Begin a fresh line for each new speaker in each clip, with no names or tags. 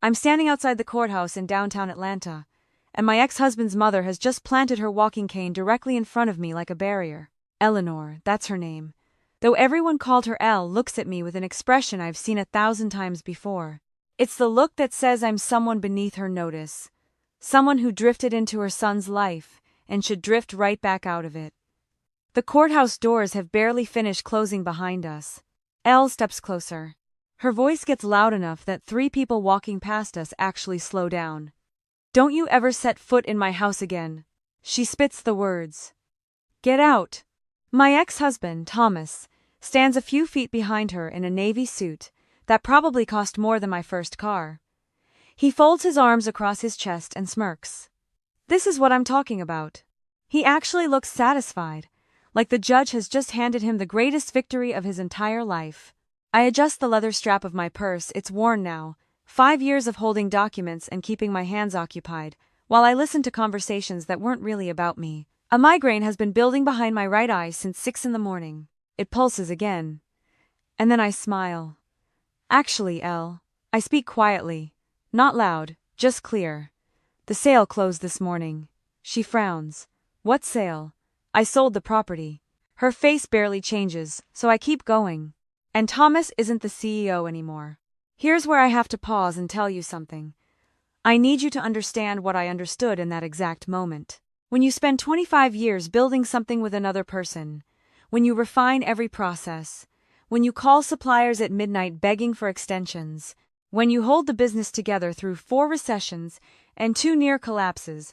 I'm standing outside the courthouse in downtown Atlanta, and my ex-husband's mother has just planted her walking cane directly in front of me like a barrier. Eleanor, that's her name. Though everyone called her Elle, looks at me with an expression I've seen 1,000 times before. It's the look that says I'm someone beneath her notice. Someone who drifted into her son's life, and should drift right back out of it. The courthouse doors have barely finished closing behind us. Elle steps closer. Her voice gets loud enough that 3 people walking past us actually slow down. "Don't you ever set foot in my house again." She spits the words. "Get out." My ex-husband, Thomas, stands a few feet behind her in a navy suit that probably cost more than my first car. He folds his arms across his chest and smirks. This is what I'm talking about. He actually looks satisfied, like the judge has just handed him the greatest victory of his entire life. I adjust the leather strap of my purse. It's worn now, 5 years of holding documents and keeping my hands occupied, while I listen to conversations that weren't really about me. A migraine has been building behind my right eye since 6 in the morning. It pulses again. And then I smile. "Actually, Elle," I speak quietly, not loud, just clear. "The sale closed this morning." She frowns. "What sale?" "I sold the property." Her face barely changes, so I keep going. "And Thomas isn't the CEO anymore." Here's where I have to pause and tell you something. I need you to understand what I understood in that exact moment. When you spend 25 years building something with another person, when you refine every process, when you call suppliers at midnight begging for extensions, when you hold the business together through 4 recessions and 2 near collapses,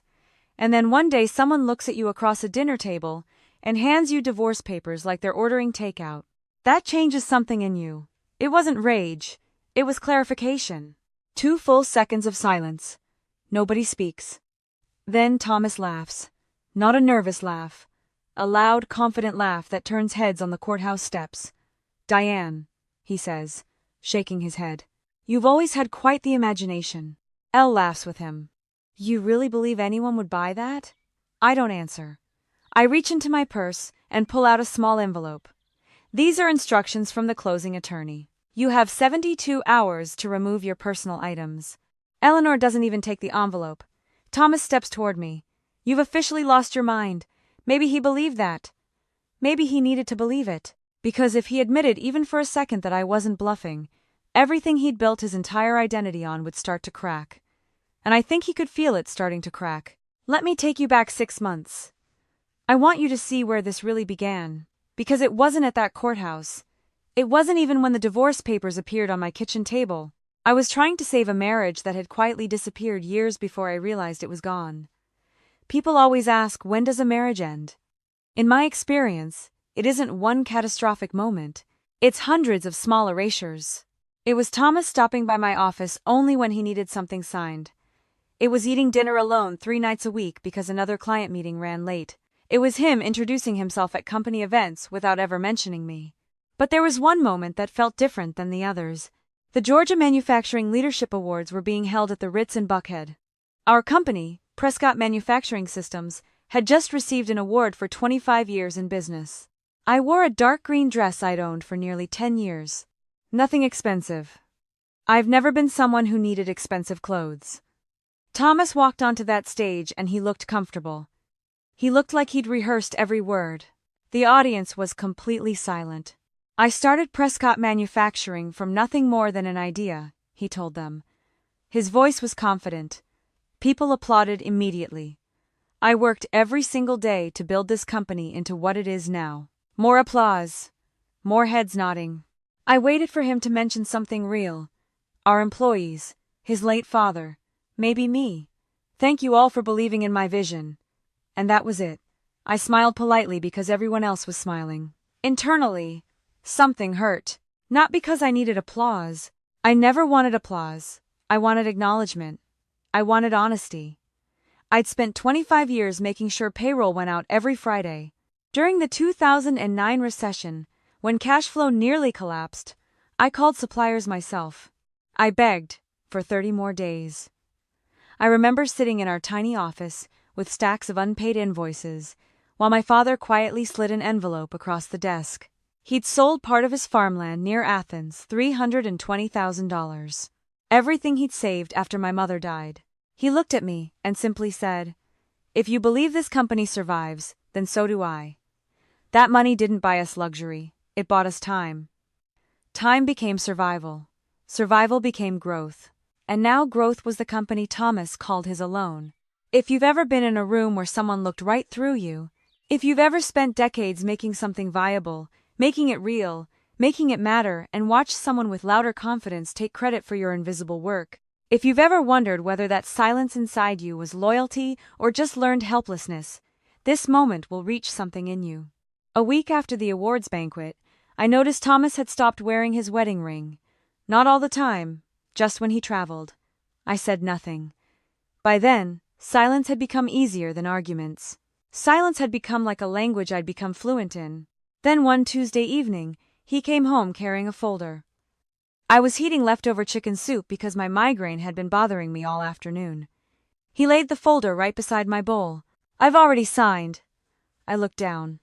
and then one day someone looks at you across a dinner table and hands you divorce papers like they're ordering takeout, that changes something in you. It wasn't rage, it was clarification. 2 full seconds of silence. Nobody speaks. Then Thomas laughs. Not a nervous laugh. A loud, confident laugh that turns heads on the courthouse steps. "Diane," he says, shaking his head. "You've always had quite the imagination." Elle laughs with him. "You really believe anyone would buy that?" I don't answer. I reach into my purse and pull out a small envelope. These are instructions from the closing attorney. You have 72 hours to remove your personal items. Eleanor doesn't even take the envelope. Thomas steps toward me. "You've officially lost your mind." Maybe he believed that. Maybe he needed to believe it. Because if he admitted even for a second that I wasn't bluffing, everything he'd built his entire identity on would start to crack. And I think he could feel it starting to crack. Let me take you back 6 months. I want you to see where this really began. Because it wasn't at that courthouse. It wasn't even when the divorce papers appeared on my kitchen table. I was trying to save a marriage that had quietly disappeared years before I realized it was gone. People always ask, when does a marriage end? In my experience, it isn't one catastrophic moment. It's hundreds of small erasures. It was Thomas stopping by my office only when he needed something signed. It was eating dinner alone 3 nights a week because another client meeting ran late. It was him introducing himself at company events without ever mentioning me. But there was one moment that felt different than the others. The Georgia Manufacturing Leadership Awards were being held at the Ritz in Buckhead. Our company, Prescott Manufacturing Systems, had just received an award for 25 years in business. I wore a dark green dress I'd owned for nearly 10 years. Nothing expensive. I've never been someone who needed expensive clothes. Thomas walked onto that stage and he looked comfortable. He looked like he'd rehearsed every word. The audience was completely silent. "I started Prescott Manufacturing from nothing more than an idea," he told them. His voice was confident. People applauded immediately. "I worked every single day to build this company into what it is now." More applause. More heads nodding. I waited for him to mention something real. Our employees, his late father, maybe me. "Thank you all for believing in my vision." And that was it. I smiled politely because everyone else was smiling. Internally, something hurt. Not because I needed applause. I never wanted applause. I wanted acknowledgement. I wanted honesty. I'd spent 25 years making sure payroll went out every Friday. During the 2009 recession, when cash flow nearly collapsed, I called suppliers myself. I begged for 30 more days. I remember sitting in our tiny office with stacks of unpaid invoices, while my father quietly slid an envelope across the desk. He'd sold part of his farmland near Athens, $320,000. Everything he'd saved after my mother died. He looked at me and simply said, "If you believe this company survives, then so do I." That money didn't buy us luxury, it bought us time. Time became survival. Survival became growth. And now growth was the company Thomas called his alone. If you've ever been in a room where someone looked right through you, if you've ever spent decades making something viable, making it real, making it matter, and watched someone with louder confidence take credit for your invisible work, if you've ever wondered whether that silence inside you was loyalty or just learned helplessness, this moment will reach something in you. A week after the awards banquet, I noticed Thomas had stopped wearing his wedding ring. Not all the time, just when he traveled. I said nothing. By then, silence had become easier than arguments. Silence had become like a language I'd become fluent in. Then one Tuesday evening, he came home carrying a folder. I was heating leftover chicken soup because my migraine had been bothering me all afternoon. He laid the folder right beside my bowl. "I've already signed." I looked down.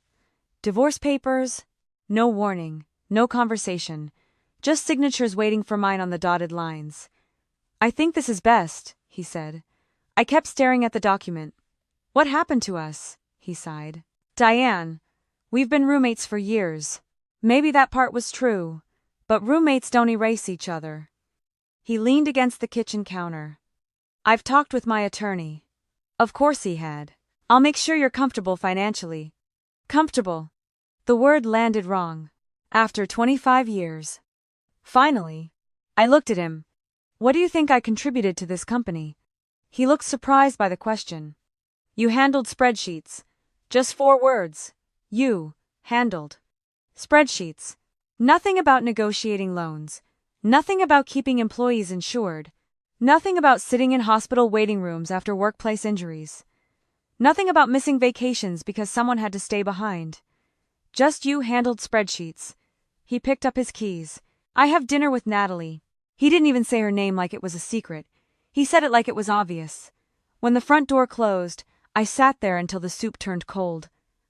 Divorce papers? No warning, no conversation, just signatures waiting for mine on the dotted lines. "I think this is best," he said. I kept staring at the document. "What happened to us?" he sighed. "Diane, we've been roommates for years." Maybe that part was true, but roommates don't erase each other. He leaned against the kitchen counter. "I've talked with my attorney." Of course he had. "I'll make sure you're comfortable financially." Comfortable. The word landed wrong. After 25 years. Finally. I looked at him. "What do you think I contributed to this company?" He looked surprised by the question. "You handled spreadsheets." Just 4 words. You handled spreadsheets. Nothing about negotiating loans. Nothing about keeping employees insured. Nothing about sitting in hospital waiting rooms after workplace injuries. Nothing about missing vacations because someone had to stay behind. Just you handled spreadsheets. He picked up his keys. "I have dinner with Natalie." He didn't even say her name like it was a secret. He said it like it was obvious. When the front door closed, I sat there until the soup turned cold.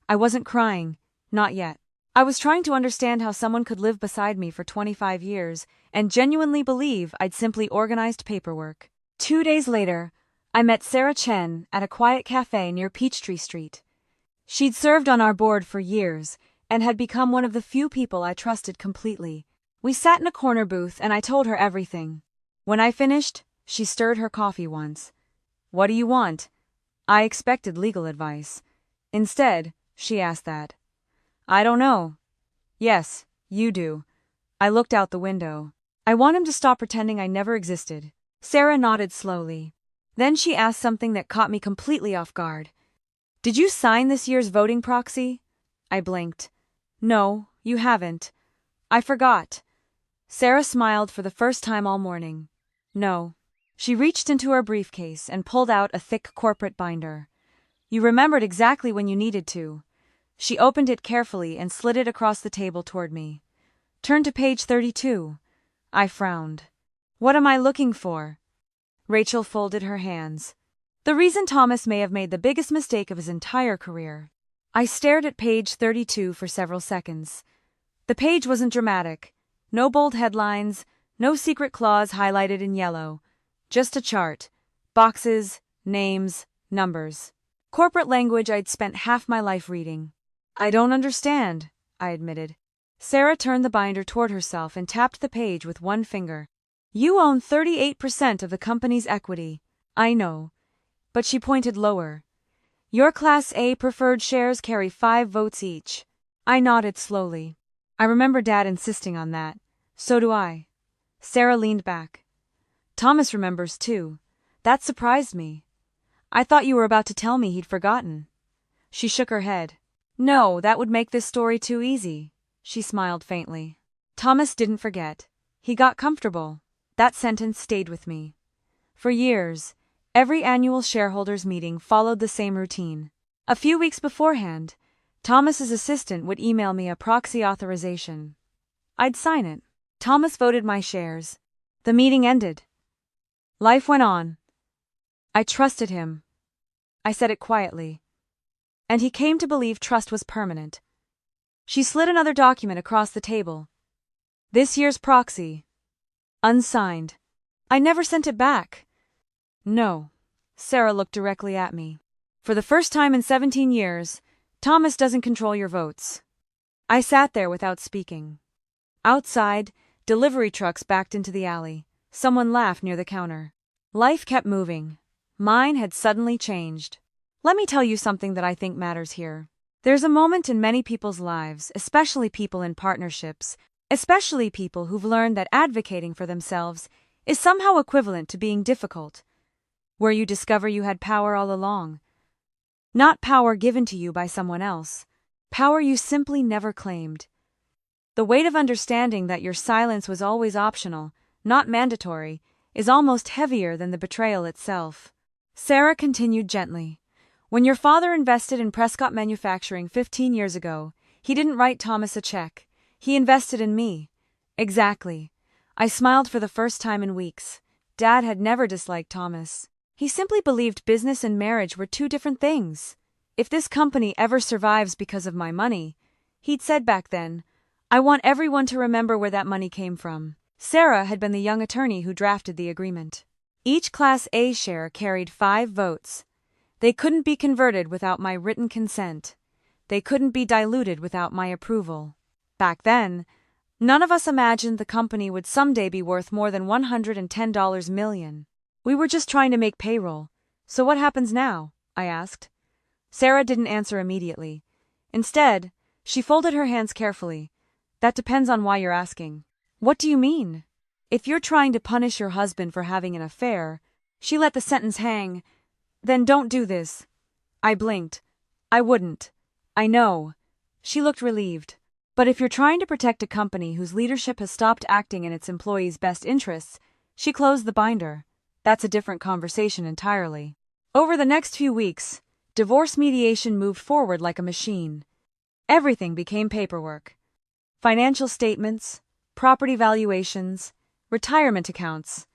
I wasn't crying. Not yet. I was trying to understand how someone could live beside me for 25 years and genuinely believe I'd simply organized paperwork. 2 days later, I met Sarah Chen at a quiet cafe near Peachtree Street. She'd served on our board for years and had become one of the few people I trusted completely. We sat in a corner booth and I told her everything. When I finished, she stirred her coffee once. "What do you want?" I expected legal advice. Instead, she asked that. "I don't know." "Yes, you do." I looked out the window. "I want him to stop pretending I never existed." Sarah nodded slowly. Then she asked something that caught me completely off guard. "Did you sign this year's voting proxy?" I blinked. "No, you haven't." "I forgot." Sarah smiled for the first time all morning. "No." She reached into her briefcase and pulled out a thick corporate binder. "You remembered exactly when you needed to." She opened it carefully and slid it across the table toward me. "Turn to page 32. I frowned. "What am I looking for?" Rachel folded her hands. "The reason Thomas may have made the biggest mistake of his entire career." I stared at page 32 for several seconds. The page wasn't dramatic. No bold headlines, no secret clause highlighted in yellow. Just a chart. Boxes, names, numbers. Corporate language I'd spent half my life reading. "I don't understand," I admitted. Sarah turned the binder toward herself and tapped the page with one finger. "You own 38% of the company's equity." "I know." But she pointed lower. "Your Class A preferred shares carry 5 votes each." I nodded slowly. I remember Dad insisting on that. So do I. Sarah leaned back. "Thomas remembers too." That surprised me. "I thought you were about to tell me he'd forgotten." She shook her head. "No, that would make this story too easy." She smiled faintly. "Thomas didn't forget. He got comfortable." That sentence stayed with me. For years, every annual shareholders meeting followed the same routine. A few weeks beforehand, Thomas's assistant would email me a proxy authorization. I'd sign it. Thomas voted my shares. The meeting ended. Life went on. I trusted him. I said it quietly. And he came to believe trust was permanent. She slid another document across the table. "This year's proxy. Unsigned." I never sent it back. No. Sarah looked directly at me. For the first time in 17 years, Thomas doesn't control your votes. I sat there without speaking. Outside, delivery trucks backed into the alley. Someone laughed near the counter. Life kept moving. Mine had suddenly changed. Let me tell you something that I think matters here. There's a moment in many people's lives, especially people in partnerships, especially people who've learned that advocating for themselves is somehow equivalent to being difficult, where you discover you had power all along. Not power given to you by someone else, power you simply never claimed. The weight of understanding that your silence was always optional, not mandatory, is almost heavier than the betrayal itself. Sarah continued gently. When your father invested in Prescott Manufacturing 15 years ago, he didn't write Thomas a check. He invested in me. Exactly. I smiled for the first time in weeks. Dad had never disliked Thomas. He simply believed business and marriage were two different things. If this company ever survives because of my money, he'd said back then, I want everyone to remember where that money came from. Sarah had been the young attorney who drafted the agreement. Each Class A share carried 5 votes. They couldn't be converted without my written consent. They couldn't be diluted without my approval. Back then, none of us imagined the company would someday be worth more than $110 million. We were just trying to make payroll. So what happens now? I asked. Sarah didn't answer immediately. Instead, she folded her hands carefully. That depends on why you're asking. What do you mean? If you're trying to punish your husband for having an affair, she let the sentence hang. Then don't do this. I blinked. I wouldn't. I know. She looked relieved. But if you're trying to protect a company whose leadership has stopped acting in its employees' best interests, she closed the binder. That's a different conversation entirely. Over the next few weeks, divorce mediation moved forward like a machine. Everything became paperwork. Financial statements, property valuations, retirement accounts,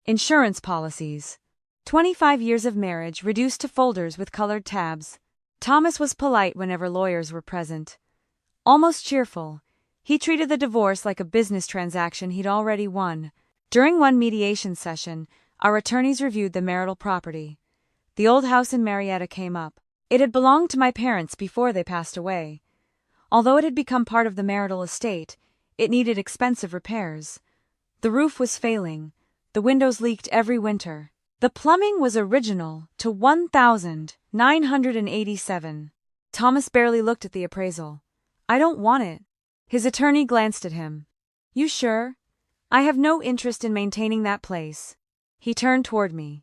insurance policies. 25 years of marriage reduced to folders with colored tabs. Thomas was polite whenever lawyers were present. Almost cheerful, he treated the divorce like a business transaction he'd already won. During one mediation session, our attorneys reviewed the marital property. The old house in Marietta came up. It had belonged to my parents before they passed away. Although it had become part of the marital estate, it needed expensive repairs. The roof was failing. The windows leaked every winter. The plumbing was original to 1,987. Thomas barely looked at the appraisal. I don't want it. His attorney glanced at him. You sure? I have no interest in maintaining that place. He turned toward me.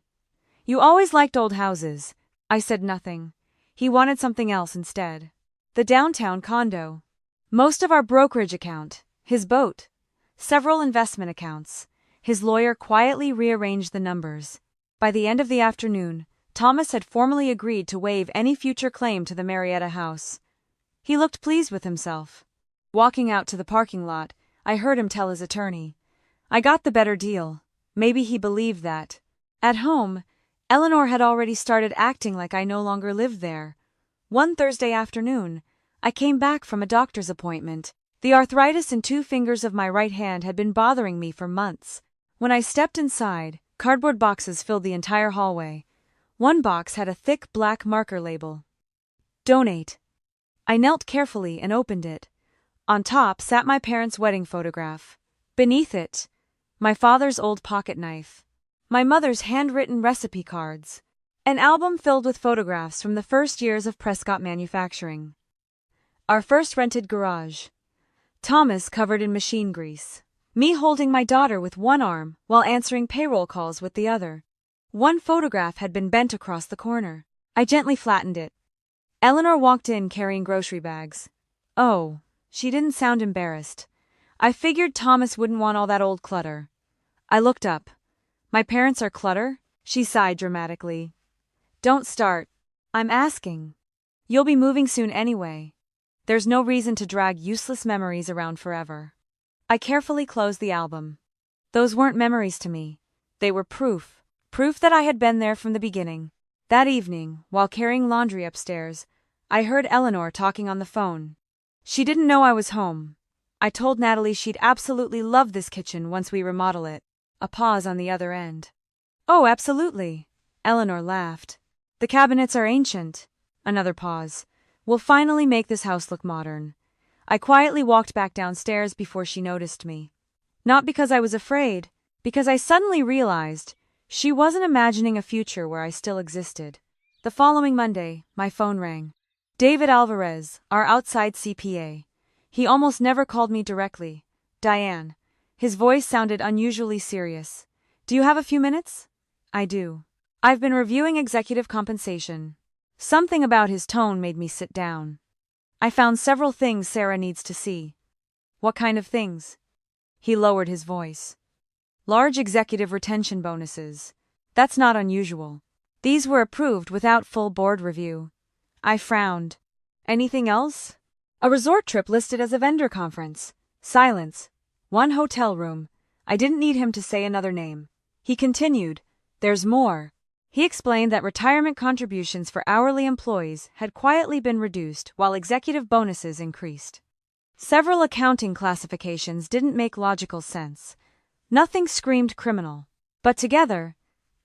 You always liked old houses. I said nothing. He wanted something else instead. The downtown condo. Most of our brokerage account. His boat. Several investment accounts. His lawyer quietly rearranged the numbers. By the end of the afternoon, Thomas had formally agreed to waive any future claim to the Marietta house. He looked pleased with himself. Walking out to the parking lot, I heard him tell his attorney, I got the better deal. Maybe he believed that. At home, Eleanor had already started acting like I no longer lived there. One Thursday afternoon, I came back from a doctor's appointment. The arthritis in 2 fingers of my right hand had been bothering me for months. When I stepped inside, cardboard boxes filled the entire hallway. One box had a thick black marker label. Donate. I knelt carefully and opened it. On top sat my parents' wedding photograph. Beneath it, my father's old pocket knife. My mother's handwritten recipe cards. An album filled with photographs from the first years of Prescott Manufacturing. Our first rented garage. Thomas covered in machine grease. Me holding my daughter with one arm while answering payroll calls with the other. One photograph had been bent across the corner. I gently flattened it. Eleanor walked in carrying grocery bags. Oh, she didn't sound embarrassed. I figured Thomas wouldn't want all that old clutter. I looked up. My parents are clutter? She sighed dramatically. Don't start. I'm asking. You'll be moving soon anyway. There's no reason to drag useless memories around forever. I carefully closed the album. Those weren't memories to me. They were proof. Proof that I had been there from the beginning. That evening, while carrying laundry upstairs, I heard Eleanor talking on the phone. She didn't know I was home. I told Natalie she'd absolutely love this kitchen once we remodel it. A pause on the other end. Oh, absolutely. Eleanor laughed. The cabinets are ancient. Another pause. We'll finally make this house look modern. I quietly walked back downstairs before she noticed me. Not because I was afraid, because I suddenly realized she wasn't imagining a future where I still existed. The following Monday, my phone rang. David Alvarez, our outside CPA. He almost never called me directly. Diane. His voice sounded unusually serious. Do you have a few minutes? I do. I've been reviewing executive compensation. Something about his tone made me sit down. I found several things Sarah needs to see. What kind of things? He lowered his voice. Large executive retention bonuses. That's not unusual. These were approved without full board review. I frowned. Anything else? A resort trip listed as a vendor conference. Silence. One hotel room. I didn't need him to say another name. He continued, there's more. He explained that retirement contributions for hourly employees had quietly been reduced while executive bonuses increased. Several accounting classifications didn't make logical sense. Nothing screamed criminal. But together,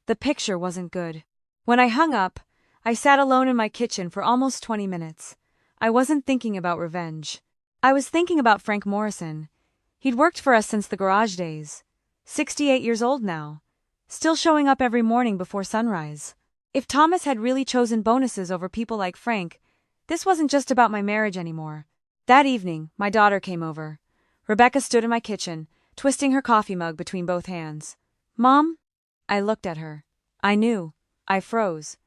the picture wasn't good. When I hung up, I sat alone in my kitchen for almost 20 minutes. I wasn't thinking about revenge. I was thinking about Frank Morrison. He'd worked for us since the garage days. 68 years old now. Still showing up every morning before sunrise. If Thomas had really chosen bonuses over people like Frank, this wasn't just about my marriage anymore. That evening, my daughter came over. Rebecca stood in my kitchen, twisting her coffee mug between both hands. Mom? I looked at her. I knew. I froze.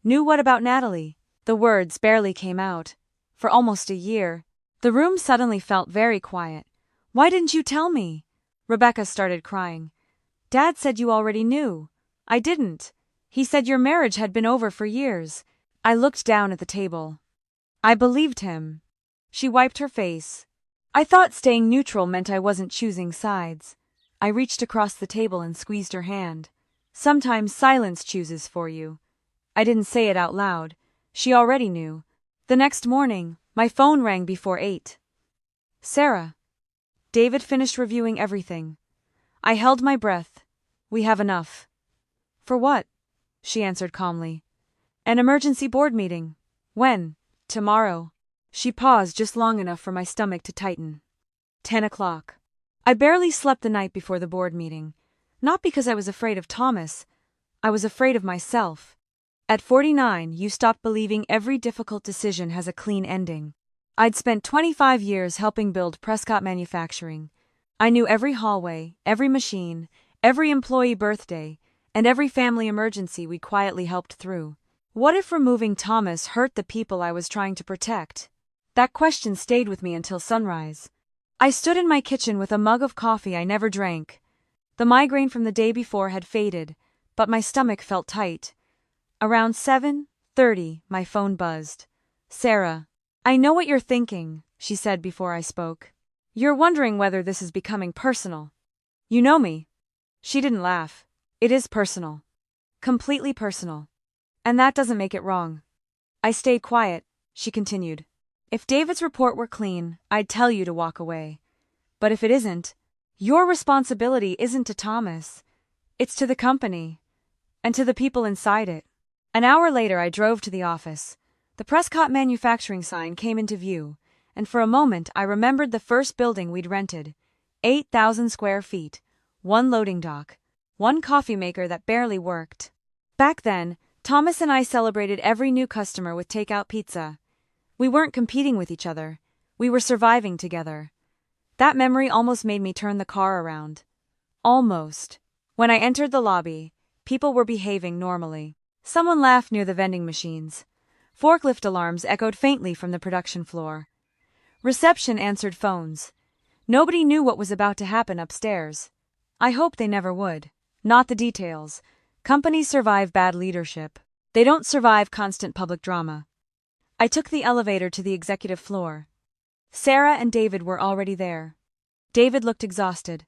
Knew what about Natalie? The words barely came out. For almost a year. The room suddenly felt very quiet. Why didn't you tell me? Rebecca started crying. Dad said you already knew. I didn't. He said your marriage had been over for years. I looked down at the table. I believed him. She wiped her face. I thought staying neutral meant I wasn't choosing sides. I reached across the table and squeezed her hand. Sometimes silence chooses for you. I didn't say it out loud. She already knew. The next morning, my phone rang before 8. Sarah. David finished reviewing everything. I held my breath. We have enough. For what? She answered calmly. An emergency board meeting. When? Tomorrow. She paused just long enough for my stomach to tighten. 10 o'clock. I barely slept the night before the board meeting. Not because I was afraid of Thomas. I was afraid of myself. At 49, you stop believing every difficult decision has a clean ending. I'd spent 25 years helping build Prescott Manufacturing. I knew every hallway, every machine, every employee birthday, and every family emergency we quietly helped through. What if removing Thomas hurt the people I was trying to protect? That question stayed with me until sunrise. I stood in my kitchen with a mug of coffee I never drank. The migraine from the day before had faded, but my stomach felt tight. Around 7:30, my phone buzzed. Sarah. I know what you're thinking, she said before I spoke. You're wondering whether this is becoming personal. You know me. She didn't laugh. It is personal. Completely personal. And that doesn't make it wrong. I stayed quiet, she continued. If David's report were clean, I'd tell you to walk away. But if it isn't, your responsibility isn't to Thomas. It's to the company. And to the people inside it. An hour later I drove to the office. The Prescott Manufacturing sign came into view, and for a moment I remembered the first building we'd rented. 8,000 square feet, one loading dock, one coffee maker that barely worked. Back then, Thomas and I celebrated every new customer with takeout pizza. We weren't competing with each other. We were surviving together. That memory almost made me turn the car around. Almost. When I entered the lobby, people were behaving normally. Someone laughed near the vending machines. Forklift alarms echoed faintly from the production floor. Reception answered phones. Nobody knew what was about to happen upstairs. I hoped they never would. Not the details. Companies survive bad leadership. They don't survive constant public drama. I took the elevator to the executive floor. Sarah and David were already there. David looked exhausted.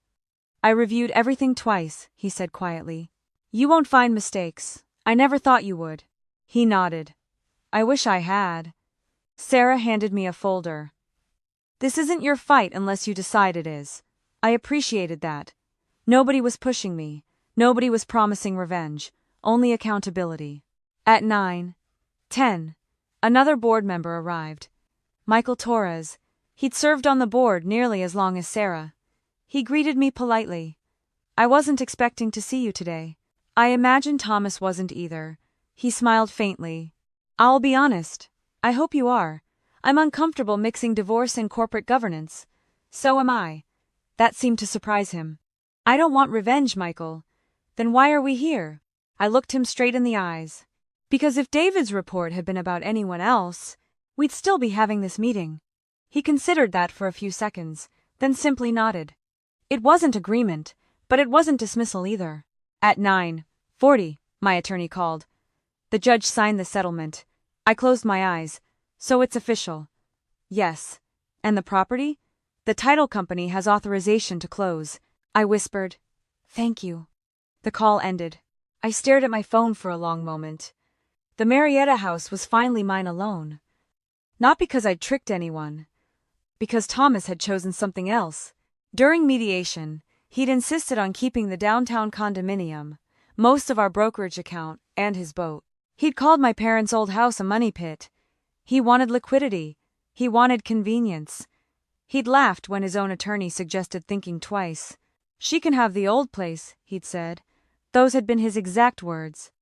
I reviewed everything twice, he said quietly. You won't find mistakes. I never thought you would. He nodded. I wish I had. Sarah handed me a folder. This isn't your fight unless you decide it is. I appreciated that. Nobody was pushing me. Nobody was promising revenge. Only accountability. At 9:10, another board member arrived. Michael Torres. He'd served on the board nearly as long as Sarah. He greeted me politely. I wasn't expecting to see you today. I imagine Thomas wasn't either. He smiled faintly. I'll be honest. I hope you are. I'm uncomfortable mixing divorce and corporate governance. So am I. That seemed to surprise him. I don't want revenge, Michael. Then why are we here? I looked him straight in the eyes. Because if David's report had been about anyone else, we'd still be having this meeting. He considered that for a few seconds, then simply nodded. It wasn't agreement, but it wasn't dismissal either. At 9:40, my attorney called. The judge signed the settlement. I closed my eyes. So it's official. Yes. And the property? The title company has authorization to close. I whispered. Thank you. The call ended. I stared at my phone for a long moment. The Marietta house was finally mine alone. Not because I'd tricked anyone. Because Thomas had chosen something else. During mediation, he'd insisted on keeping the downtown condominium, most of our brokerage account, and his boat. He'd called my parents' old house a money pit. He wanted liquidity. He wanted convenience. He'd laughed when his own attorney suggested thinking twice. She can have the old place, he'd said. Those had been his exact words.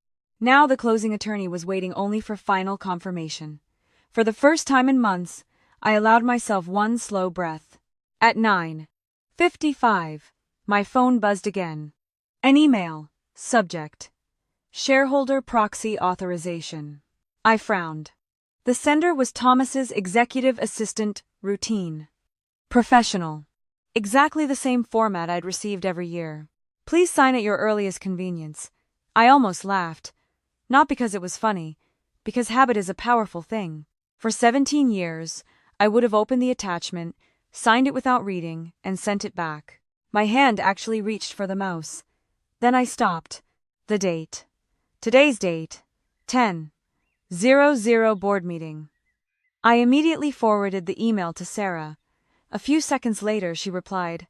Now the closing attorney was waiting only for final confirmation. For the first time in months, I allowed myself one slow breath. At 9:55, my phone buzzed again. An email. Subject: Shareholder Proxy Authorization. I frowned. The sender was Thomas's executive assistant, routine. Professional. Exactly the same format I'd received every year. Please sign at your earliest convenience. I almost laughed. Not because it was funny, because habit is a powerful thing. For 17 years, I would have opened the attachment, signed it without reading, and sent it back. My hand actually reached for the mouse. Then I stopped. The date. Today's date. 10:00 board meeting. I immediately forwarded the email to Sarah. A few seconds later she replied,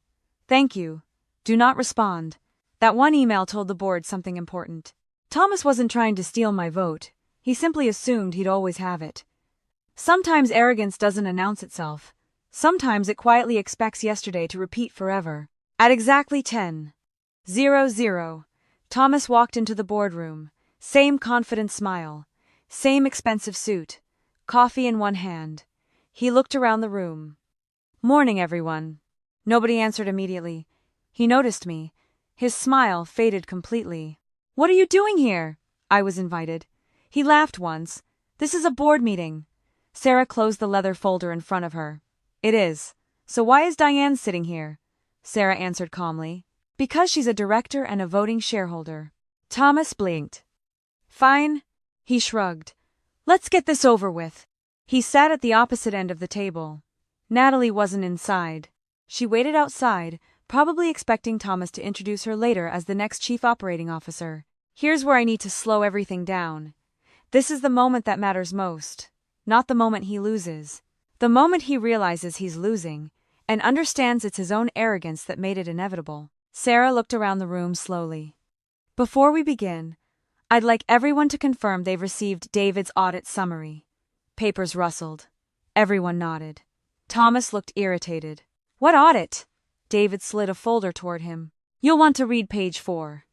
Thank you. Do not respond. That one email told the board something important. Thomas wasn't trying to steal my vote. He simply assumed he'd always have it. Sometimes arrogance doesn't announce itself. Sometimes it quietly expects yesterday to repeat forever. At exactly 10:00, Thomas walked into the boardroom. Same confident smile. Same expensive suit. Coffee in one hand. He looked around the room. Morning, everyone. Nobody answered immediately. He noticed me. His smile faded completely. What are you doing here? I was invited. He laughed once. This is a board meeting. Sarah closed the leather folder in front of her. It is. So why is Diane sitting here? Sarah answered calmly. Because she's a director and a voting shareholder. Thomas blinked. Fine. He shrugged. Let's get this over with. He sat at the opposite end of the table. Natalie wasn't inside. She waited outside, probably expecting Thomas to introduce her later as the next chief operating officer. Here's where I need to slow everything down. This is the moment that matters most. Not the moment he loses. The moment he realizes he's losing, and understands it's his own arrogance that made it inevitable. Sarah looked around the room slowly. Before we begin, I'd like everyone to confirm they've received David's audit summary. Papers rustled. Everyone nodded. Thomas looked irritated. What audit? David slid a folder toward him. You'll want to read page 4.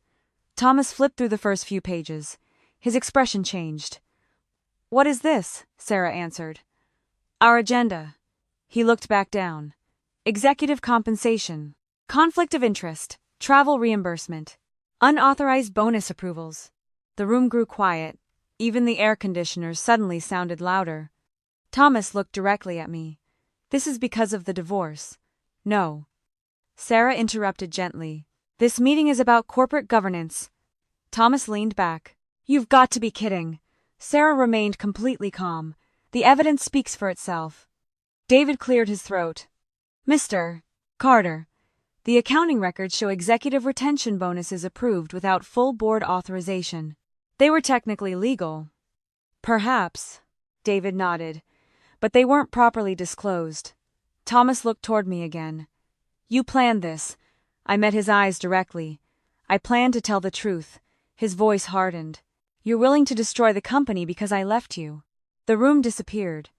Thomas flipped through the first few pages. His expression changed. What is this? Sarah answered. Our agenda. He looked back down. Executive compensation. Conflict of interest. Travel reimbursement. Unauthorized bonus approvals. The room grew quiet. Even the air conditioners suddenly sounded louder. Thomas looked directly at me. This is because of the divorce. No. Sarah interrupted gently. This meeting is about corporate governance. Thomas leaned back. You've got to be kidding. Sarah remained completely calm. The evidence speaks for itself. David cleared his throat. Mr. Carter, the accounting records show executive retention bonuses approved without full board authorization. They were technically legal. Perhaps, David nodded, but they weren't properly disclosed. Thomas looked toward me again. You planned this. I met his eyes directly. I planned to tell the truth. His voice hardened. You're willing to destroy the company because I left you. The room disappeared.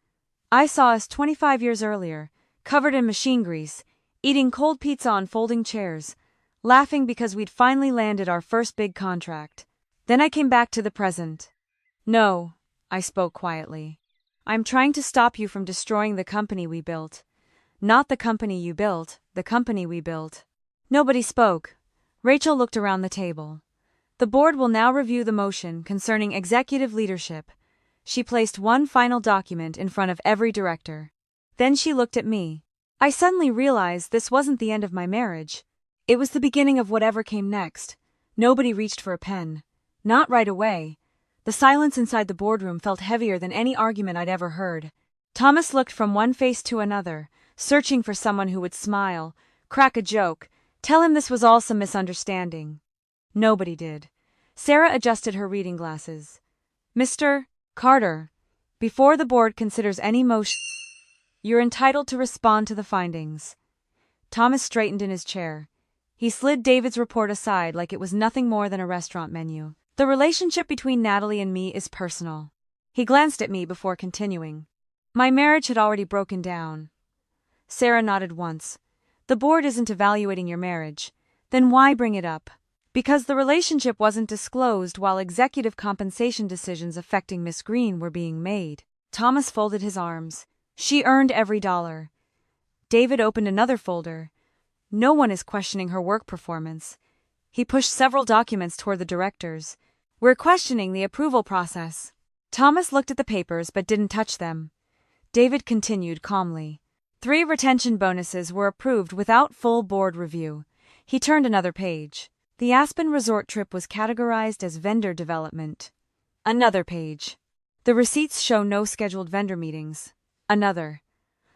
I saw us 25 years earlier, covered in machine grease, eating cold pizza on folding chairs, laughing because we'd finally landed our first big contract. Then I came back to the present. No, I spoke quietly. I'm trying to stop you from destroying the company we built. Not the company you built, the company we built. Nobody spoke. Rachel looked around the table. The board will now review the motion concerning executive leadership. She placed one final document in front of every director. Then she looked at me. I suddenly realized this wasn't the end of my marriage. It was the beginning of whatever came next. Nobody reached for a pen. Not right away. The silence inside the boardroom felt heavier than any argument I'd ever heard. Thomas looked from one face to another, searching for someone who would smile, crack a joke, tell him this was all some misunderstanding. Nobody did. Sarah adjusted her reading glasses. Mr. Carter, before the board considers any motion, you're entitled to respond to the findings. Thomas straightened in his chair. He slid David's report aside like it was nothing more than a restaurant menu. The relationship between Natalie and me is personal. He glanced at me before continuing. My marriage had already broken down. Sarah nodded once. The board isn't evaluating your marriage. Then why bring it up? Because the relationship wasn't disclosed while executive compensation decisions affecting Miss Green were being made. Thomas folded his arms. She earned every dollar. David opened another folder. No one is questioning her work performance. He pushed several documents toward the directors. We're questioning the approval process. Thomas looked at the papers but didn't touch them. David continued calmly. 3 retention bonuses were approved without full board review. He turned another page. The Aspen resort trip was categorized as vendor development. Another page. The receipts show no scheduled vendor meetings. Another.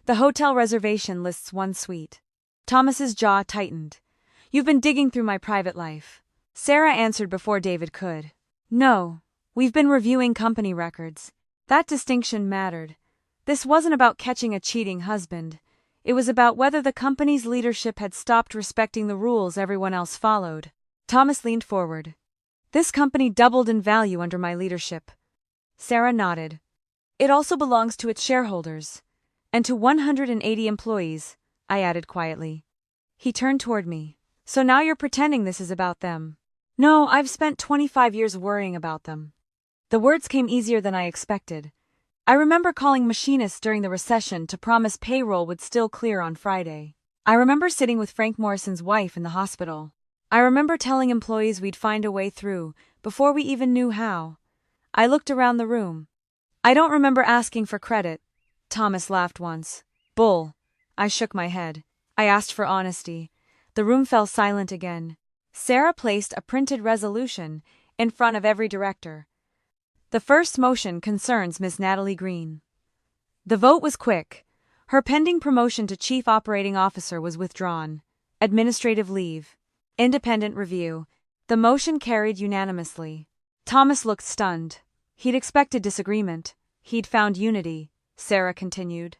The hotel reservation lists 1 suite. Thomas's jaw tightened. You've been digging through my private life. Sarah answered before David could. No, we've been reviewing company records. That distinction mattered. This wasn't about catching a cheating husband. It was about whether the company's leadership had stopped respecting the rules everyone else followed. Thomas leaned forward. This company doubled in value under my leadership. Sarah nodded. It also belongs to its shareholders. And to 180 employees, I added quietly. He turned toward me. So now you're pretending this is about them. No, I've spent 25 years worrying about them. The words came easier than I expected. I remember calling machinists during the recession to promise payroll would still clear on Friday. I remember sitting with Frank Morrison's wife in the hospital. I remember telling employees we'd find a way through, before we even knew how. I looked around the room. I don't remember asking for credit. Thomas laughed once. Bull. I shook my head. I asked for honesty. The room fell silent again. Sarah placed a printed resolution in front of every director. The first motion concerns Miss Natalie Green. The vote was quick. Her pending promotion to Chief Operating Officer was withdrawn. Administrative leave. Independent review. The motion carried unanimously. Thomas looked stunned. He'd expected disagreement. He'd found unity, Sarah continued.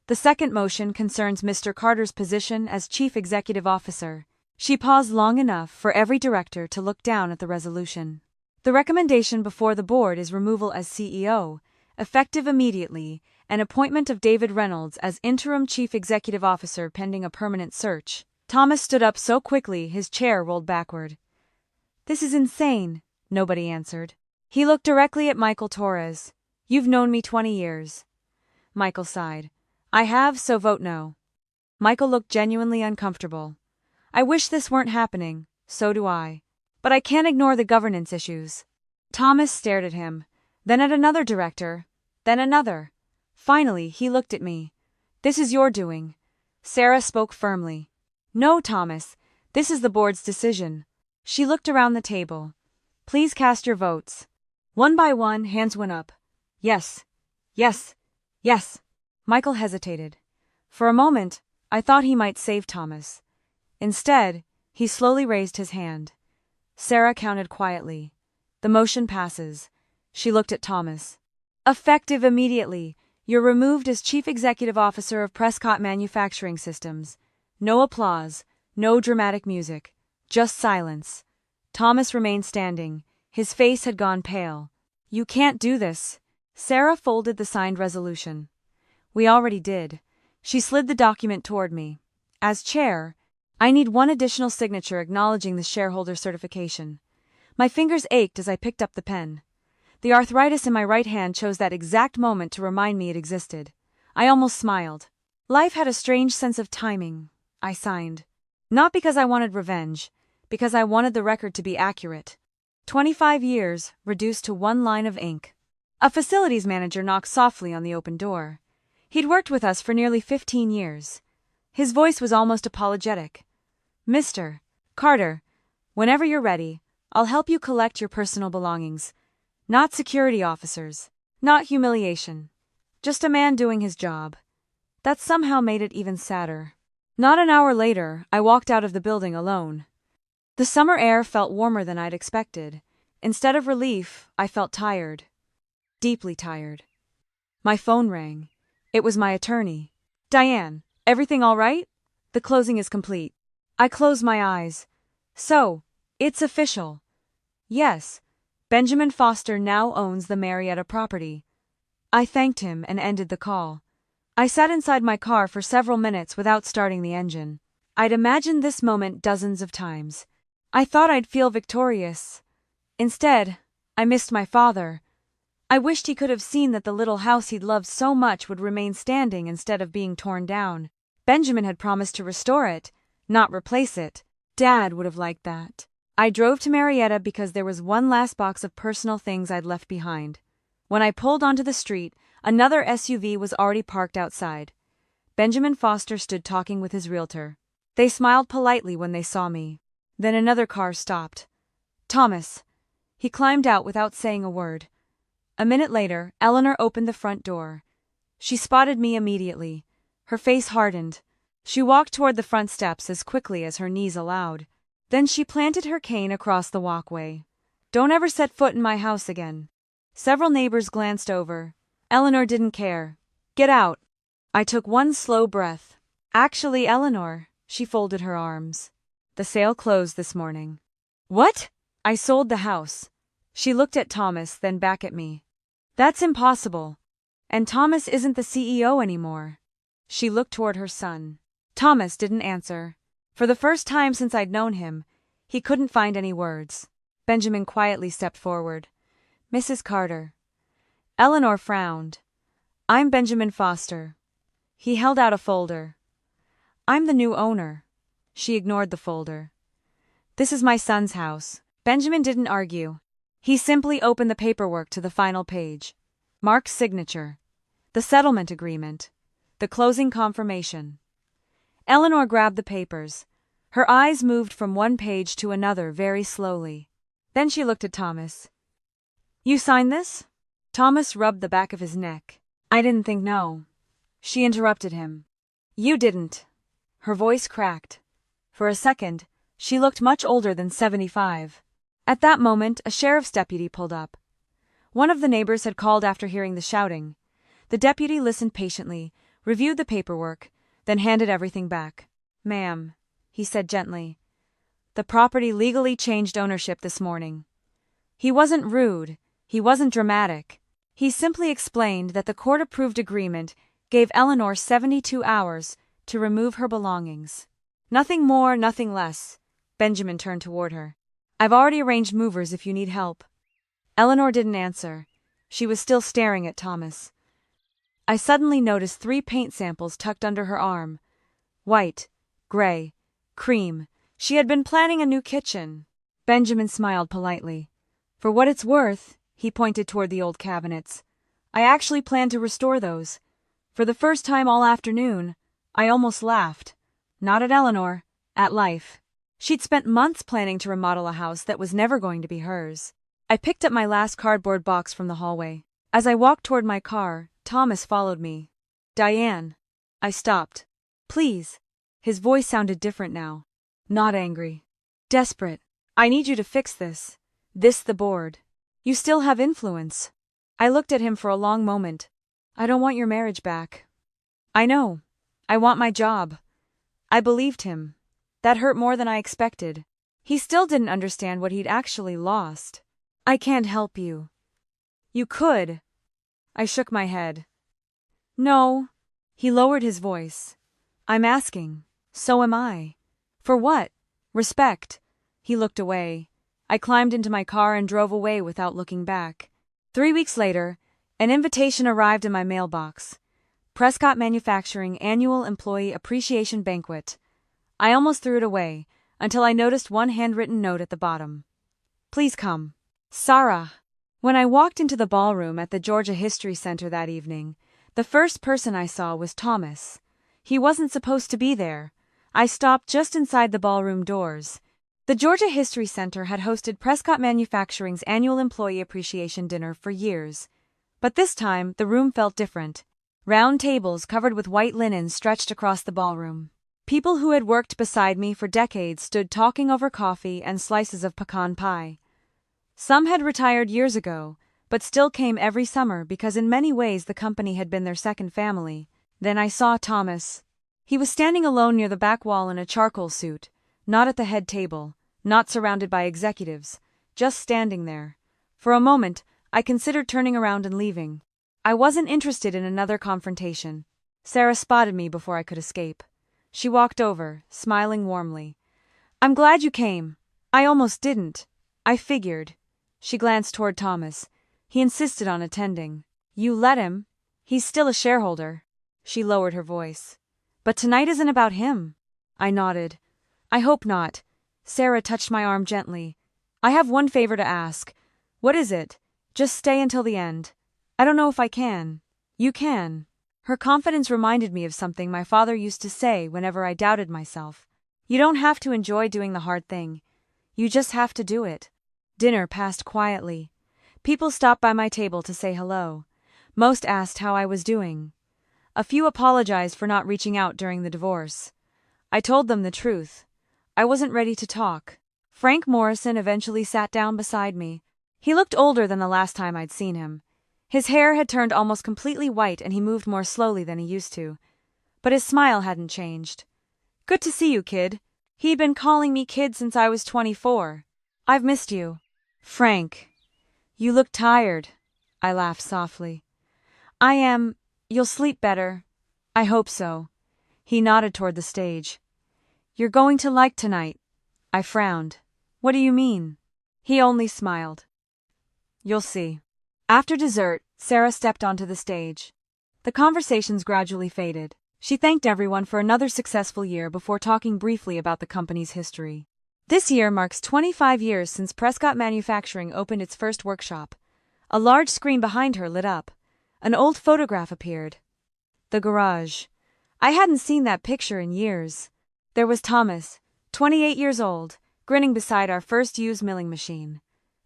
The second motion concerns Mr. Carter's position as Chief Executive Officer. She paused long enough for every director to look down at the resolution. The recommendation before the board is removal as CEO, effective immediately, and appointment of David Reynolds as Interim Chief Executive Officer pending a permanent search. Thomas stood up so quickly his chair rolled backward. This is insane, nobody answered. He looked directly at Michael Torres. You've known me 20 years. Michael sighed. I have, so vote no. Michael looked genuinely uncomfortable. I wish this weren't happening, so do I. But I can't ignore the governance issues. Thomas stared at him, then at another director, then another. Finally, he looked at me. This is your doing. Sarah spoke firmly. No, Thomas, this is the board's decision. She looked around the table. Please cast your votes. One by one, hands went up. Yes. Yes. Yes. Michael hesitated. For a moment, I thought he might save Thomas. Instead, he slowly raised his hand. Sarah counted quietly. The motion passes. She looked at Thomas. Effective immediately. You're removed as Chief Executive Officer of Prescott Manufacturing Systems. No applause. No dramatic music. Just silence. Thomas remained standing. His face had gone pale. You can't do this. Sarah folded the signed resolution. We already did. She slid the document toward me. As chair, I need one additional signature acknowledging the shareholder certification. My fingers ached as I picked up the pen. The arthritis in my right hand chose that exact moment to remind me it existed. I almost smiled. Life had a strange sense of timing. I signed. Not because I wanted revenge, because I wanted the record to be accurate. 25 years, reduced to one line of ink. A facilities manager knocked softly on the open door. He'd worked with us for nearly 15 years. His voice was almost apologetic. Mr. Carter, whenever you're ready, I'll help you collect your personal belongings. Not security officers. Not humiliation. Just a man doing his job. That somehow made it even sadder. Not an hour later, I walked out of the building alone. The summer air felt warmer than I'd expected. Instead of relief, I felt tired. Deeply tired. My phone rang. It was my attorney. Diane, everything all right? The closing is complete. I closed my eyes. So, it's official. Yes, Benjamin Foster now owns the Marietta property. I thanked him and ended the call. I sat inside my car for several minutes without starting the engine. I'd imagined this moment dozens of times. I thought I'd feel victorious. Instead, I missed my father. I wished he could have seen that the little house he'd loved so much would remain standing instead of being torn down. Benjamin had promised to restore it, not replace it. Dad would have liked that. I drove to Marietta because there was one last box of personal things I'd left behind. When I pulled onto the street, another SUV was already parked outside. Benjamin Foster stood talking with his realtor. They smiled politely when they saw me. Then another car stopped. Thomas. He climbed out without saying a word. A minute later, Eleanor opened the front door. She spotted me immediately. Her face hardened. She walked toward the front steps as quickly as her knees allowed. Then she planted her cane across the walkway. Don't ever set foot in my house again. Several neighbors glanced over. Eleanor didn't care. Get out. I took one slow breath. Actually, Eleanor, she folded her arms. The sale closed this morning. What? I sold the house. She looked at Thomas, then back at me. That's impossible. And Thomas isn't the CEO anymore. She looked toward her son. Thomas didn't answer. For the first time since I'd known him, he couldn't find any words. Benjamin quietly stepped forward. Mrs. Carter. Eleanor frowned. I'm Benjamin Foster. He held out a folder. I'm the new owner. She ignored the folder. This is my son's house. Benjamin didn't argue. He simply opened the paperwork to the final page. Mark's signature. The settlement agreement. The closing confirmation. Eleanor grabbed the papers. Her eyes moved from one page to another very slowly. Then she looked at Thomas. You signed this? Thomas rubbed the back of his neck. I didn't think no. She interrupted him. You didn't. Her voice cracked. For a second, she looked much older than 75. At that moment, a sheriff's deputy pulled up. One of the neighbors had called after hearing the shouting. The deputy listened patiently, reviewed the paperwork, then handed everything back. Ma'am, he said gently. The property legally changed ownership this morning. He wasn't rude. He wasn't dramatic. He simply explained that the court-approved agreement gave Eleanor 72 hours to remove her belongings. Nothing more, nothing less. Benjamin turned toward her. I've already arranged movers if you need help. Eleanor didn't answer. She was still staring at Thomas. I suddenly noticed 3 paint samples tucked under her arm. White, gray, cream. She had been planning a new kitchen. Benjamin smiled politely. For what it's worth, he pointed toward the old cabinets. I actually plan to restore those. For the first time all afternoon, I almost laughed. Not at Eleanor, at life. She'd spent months planning to remodel a house that was never going to be hers. I picked up my last cardboard box from the hallway. As I walked toward my car, Thomas followed me. Diane. I stopped. Please. His voice sounded different now. Not angry. Desperate. I need you to fix this. This the board. You still have influence. I looked at him for a long moment. I don't want your marriage back. I know. I want my job. I believed him. That hurt more than I expected. He still didn't understand what he'd actually lost. I can't help you. You could. I shook my head. No. He lowered his voice. I'm asking. So am I. For what? Respect. He looked away. I climbed into my car and drove away without looking back. 3 weeks later, an invitation arrived in my mailbox. Prescott Manufacturing Annual Employee Appreciation Banquet. I almost threw it away, until I noticed one handwritten note at the bottom. Please come. Sarah. When I walked into the ballroom at the Georgia History Center that evening, the first person I saw was Thomas. He wasn't supposed to be there. I stopped just inside the ballroom doors. The Georgia History Center had hosted Prescott Manufacturing's annual employee appreciation dinner for years. But this time, the room felt different. Round tables covered with white linen stretched across the ballroom. People who had worked beside me for decades stood talking over coffee and slices of pecan pie. Some had retired years ago, but still came every summer because in many ways the company had been their second family. Then I saw Thomas. He was standing alone near the back wall in a charcoal suit, not at the head table, not surrounded by executives, just standing there. For a moment, I considered turning around and leaving. I wasn't interested in another confrontation. Sarah spotted me before I could escape. She walked over, smiling warmly. I'm glad you came. I almost didn't. I figured. She glanced toward Thomas. He insisted on attending. You let him. He's still a shareholder. She lowered her voice. But tonight isn't about him. I nodded. I hope not. Sarah touched my arm gently. I have one favor to ask. What is it? Just stay until the end. I don't know if I can. You can. Her confidence reminded me of something my father used to say whenever I doubted myself. You don't have to enjoy doing the hard thing. You just have to do it. Dinner passed quietly. People stopped by my table to say hello. Most asked how I was doing. A few apologized for not reaching out during the divorce. I told them the truth. I wasn't ready to talk. Frank Morrison eventually sat down beside me. He looked older than the last time I'd seen him. His hair had turned almost completely white and he moved more slowly than he used to. But his smile hadn't changed. Good to see you, kid. He'd been calling me kid since I was 24. I've missed you. Frank. You look tired. I laughed softly. I am. You'll sleep better. I hope so. He nodded toward the stage. You're going to like tonight. I frowned. What do you mean? He only smiled. You'll see. After dessert, Sarah stepped onto the stage. The conversations gradually faded. She thanked everyone for another successful year before talking briefly about the company's history. This year marks 25 years since Prescott Manufacturing opened its first workshop. A large screen behind her lit up. An old photograph appeared. The garage. I hadn't seen that picture in years. There was Thomas, 28 years old, grinning beside our first used milling machine.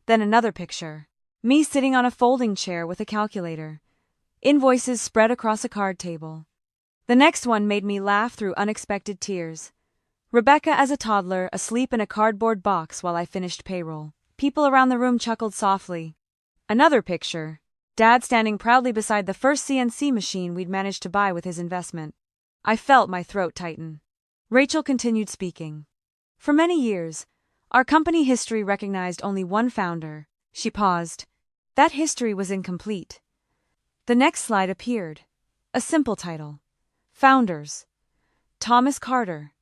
Then another picture. Me sitting on a folding chair with a calculator. Invoices spread across a card table. The next one made me laugh through unexpected tears. Rebecca as a toddler, asleep in a cardboard box while I finished payroll. People around the room chuckled softly. Another picture. Dad standing proudly beside the first CNC machine we'd managed to buy with his investment. I felt my throat tighten. Rachel continued speaking. For many years, our company history recognized only one founder. She paused. That history was incomplete. The next slide appeared. A simple title. Founders. Thomas Carter.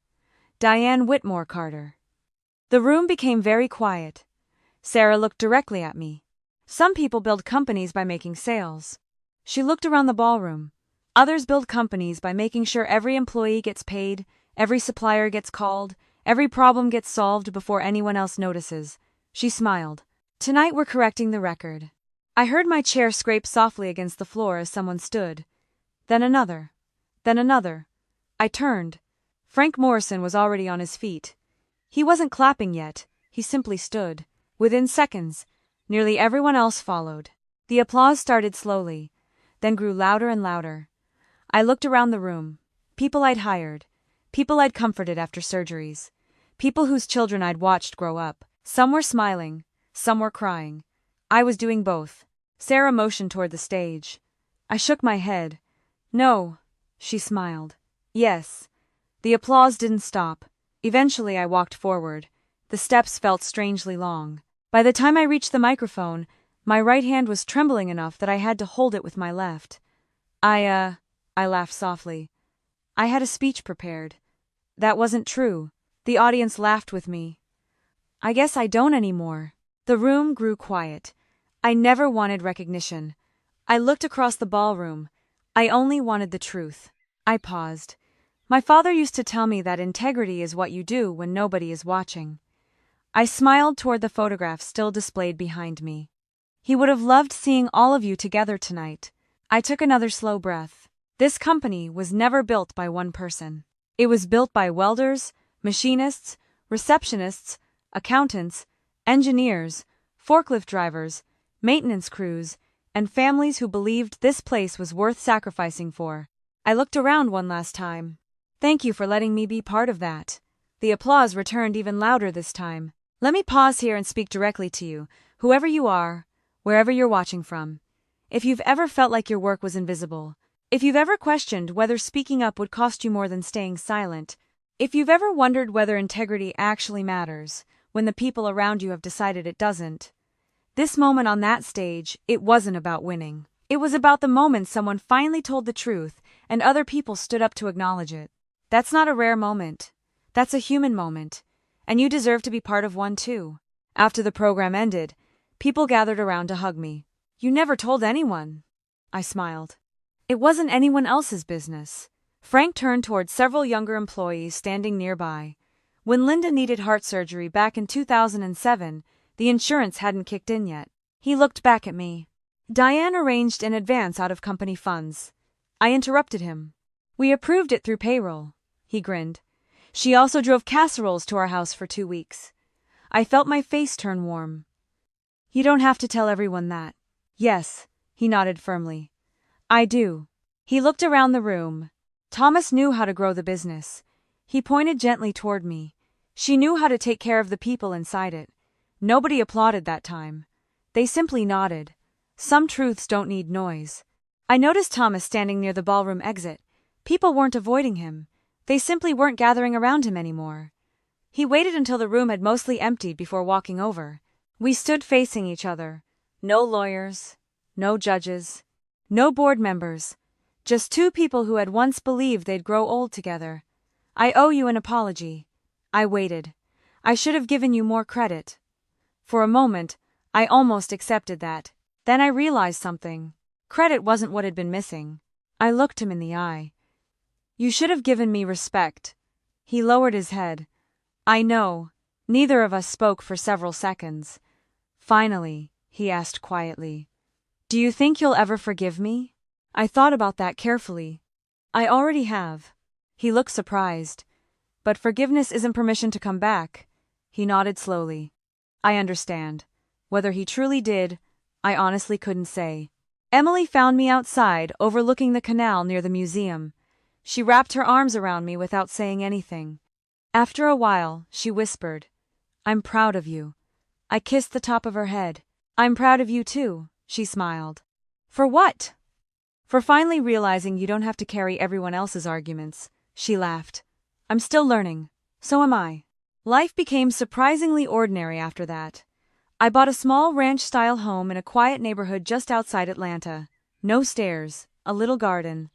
Diane Whitmore Carter. The room became very quiet. Sarah looked directly at me. Some people build companies by making sales. She looked around the ballroom. Others build companies by making sure every employee gets paid, every supplier gets called, every problem gets solved before anyone else notices. She smiled. Tonight we're correcting the record. I heard my chair scrape softly against the floor as someone stood. Then another. Then another. I turned. Frank Morrison was already on his feet. He wasn't clapping yet, he simply stood. Within seconds, nearly everyone else followed. The applause started slowly, then grew louder and louder. I looked around the room. People I'd hired. People I'd comforted after surgeries. People whose children I'd watched grow up. Some were smiling, some were crying. I was doing both. Sarah motioned toward the stage. I shook my head. No. She smiled. Yes. The applause didn't stop. Eventually, I walked forward. The steps felt strangely long. By the time I reached the microphone, my right hand was trembling enough that I had to hold it with my left. I laughed softly. I had a speech prepared. That wasn't true. The audience laughed with me. I guess I don't anymore. The room grew quiet. I never wanted recognition. I looked across the ballroom. I only wanted the truth. I paused. My father used to tell me that integrity is what you do when nobody is watching. I smiled toward the photograph still displayed behind me. He would have loved seeing all of you together tonight. I took another slow breath. This company was never built by one person. It was built by welders, machinists, receptionists, accountants, engineers, forklift drivers, maintenance crews, and families who believed this place was worth sacrificing for. I looked around one last time. Thank you for letting me be part of that. The applause returned even louder this time. Let me pause here and speak directly to you, whoever you are, wherever you're watching from. If you've ever felt like your work was invisible, if you've ever questioned whether speaking up would cost you more than staying silent, if you've ever wondered whether integrity actually matters, when the people around you have decided it doesn't, this moment on that stage, it wasn't about winning. It was about the moment someone finally told the truth and other people stood up to acknowledge it. That's not a rare moment. That's a human moment. And you deserve to be part of one too. After the program ended, people gathered around to hug me. You never told anyone. I smiled. It wasn't anyone else's business. Frank turned toward several younger employees standing nearby. When Linda needed heart surgery back in 2007, the insurance hadn't kicked in yet. He looked back at me. Diane arranged in advance out of company funds. I interrupted him. We approved it through payroll. He grinned. She also drove casseroles to our house for 2 weeks. I felt my face turn warm. You don't have to tell everyone that. Yes, he nodded firmly. I do. He looked around the room. Thomas knew how to grow the business. He pointed gently toward me. She knew how to take care of the people inside it. Nobody applauded that time. They simply nodded. Some truths don't need noise. I noticed Thomas standing near the ballroom exit. People weren't avoiding him. They simply weren't gathering around him anymore. He waited until the room had mostly emptied before walking over. We stood facing each other. No lawyers, no judges, no board members. Just two people who had once believed they'd grow old together. I owe you an apology. I waited. I should have given you more credit. For a moment, I almost accepted that. Then I realized something. Credit wasn't what had been missing. I looked him in the eye. You should have given me respect. He lowered his head. I know. Neither of us spoke for several seconds. Finally, he asked quietly, do you think you'll ever forgive me? I thought about that carefully. I already have. He looked surprised. But forgiveness isn't permission to come back. He nodded slowly. I understand. Whether he truly did, I honestly couldn't say. Emily found me outside, overlooking the canal near the museum. She wrapped her arms around me without saying anything. After a while, she whispered, I'm proud of you. I kissed the top of her head. I'm proud of you too, she smiled. For what? For finally realizing you don't have to carry everyone else's arguments, she laughed. I'm still learning. So am I. Life became surprisingly ordinary after that. I bought a small ranch-style home in a quiet neighborhood just outside Atlanta. No stairs, a little garden.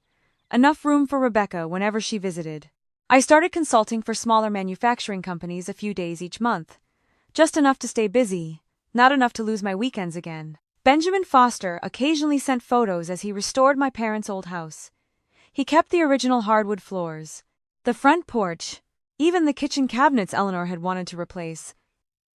Enough room for Rebecca whenever she visited. I started consulting for smaller manufacturing companies a few days each month. Just enough to stay busy, not enough to lose my weekends again. Benjamin Foster occasionally sent photos as he restored my parents' old house. He kept the original hardwood floors, the front porch, even the kitchen cabinets Eleanor had wanted to replace.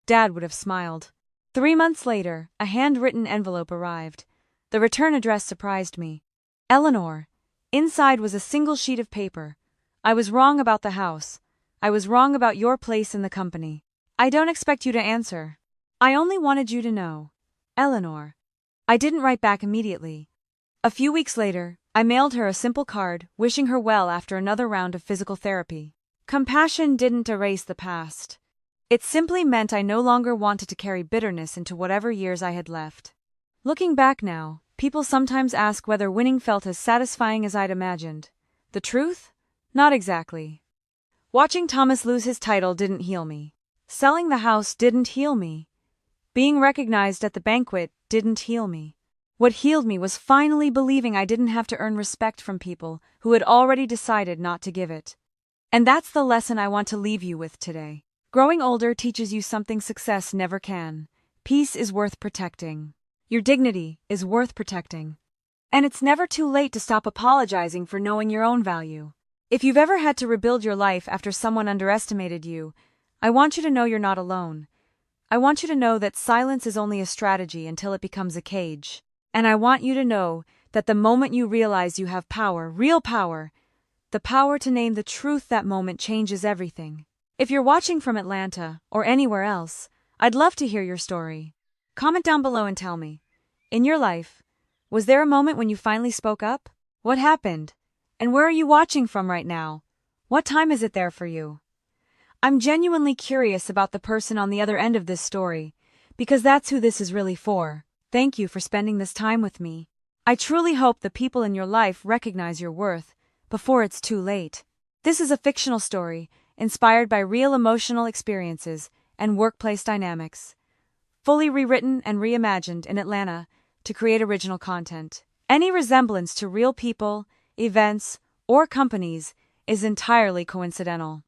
Dad would have smiled. 3 months later, a handwritten envelope arrived. The return address surprised me. Eleanor. Inside was a single sheet of paper. I was wrong about the house. I was wrong about your place in the company. I don't expect you to answer. I only wanted you to know. Eleanor. I didn't write back immediately. A few weeks later, I mailed her a simple card, wishing her well after another round of physical therapy. Compassion didn't erase the past. It simply meant I no longer wanted to carry bitterness into whatever years I had left. Looking back now, people sometimes ask whether winning felt as satisfying as I'd imagined. The truth? Not exactly. Watching Thomas lose his title didn't heal me. Selling the house didn't heal me. Being recognized at the banquet didn't heal me. What healed me was finally believing I didn't have to earn respect from people who had already decided not to give it. And that's the lesson I want to leave you with today. Growing older teaches you something success never can. Peace is worth protecting. Your dignity is worth protecting. And it's never too late to stop apologizing for knowing your own value. If you've ever had to rebuild your life after someone underestimated you, I want you to know you're not alone. I want you to know that silence is only a strategy until it becomes a cage. And I want you to know that the moment you realize you have power, real power, the power to name the truth, that moment changes everything. If you're watching from Atlanta or anywhere else, I'd love to hear your story. Comment down below and tell me. In your life, was there a moment when you finally spoke up? What happened? And where are you watching from right now? What time is it there for you? I'm genuinely curious about the person on the other end of this story, because that's who this is really for. Thank you for spending this time with me. I truly hope the people in your life recognize your worth before it's too late. This is a fictional story inspired by real emotional experiences and workplace dynamics, fully rewritten and reimagined in Atlanta to create original content. Any resemblance to real people, events, or companies is entirely coincidental.